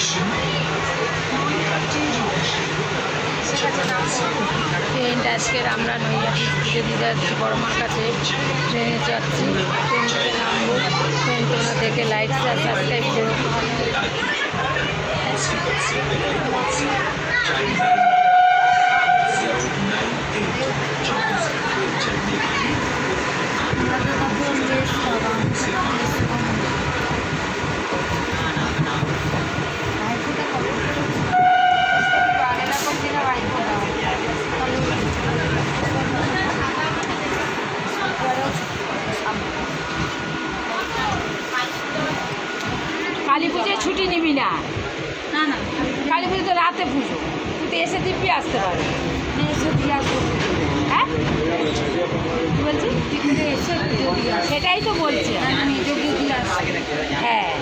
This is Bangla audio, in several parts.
ট্রেন আজকের আমরা নৈহাটি পুজো দিতে যাচ্ছি বড়মার কাছে। ট্রেনে যাচ্ছি, ট্রেন থেকে নামবো। ট্রেন তোমরা দেখে লাইক শেয়ার সাবস্ক্রাইব করো। কালী পুজোয় ছুটি নিবি না? না না, কালী পুজো তো রাতে পুজো, তুই তো এসে দিব্যি আসতে পারবি। এসে দিয়ে আসবো। হ্যাঁ কী বলছি? এসে সেটাই তো বলছি। হ্যাঁ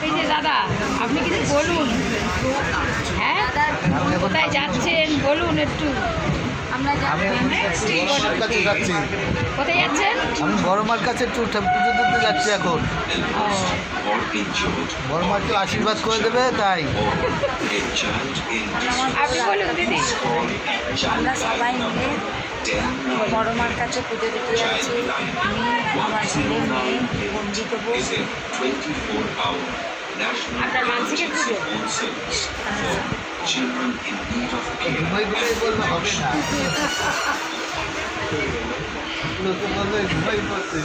এই যে দাদা, আপনি কিছু বলুন। হ্যাঁ, কোথায় যাচ্ছেন বলুন একটু। আমরা যাচ্ছি। কোথায় যাচ্ছেন? আমি বড়মার কাছে একটু পুজো দিতে যাচ্ছি এখন। বড়মাকে আশীর্বাদ করে দেবে তাই। আপনি বলুন দিদি। আমরা সবাই মিলে বড়মার কাছে পুজো দিতে যাচ্ছি। আমি, আমার ছেলে, মেয়ে বন্দি দেবো। আপনার মানসিকের পুজো? ঘুমাই ঘুমাই বললে হবে না, লোকে বলবে ঘুমাই পড়তে।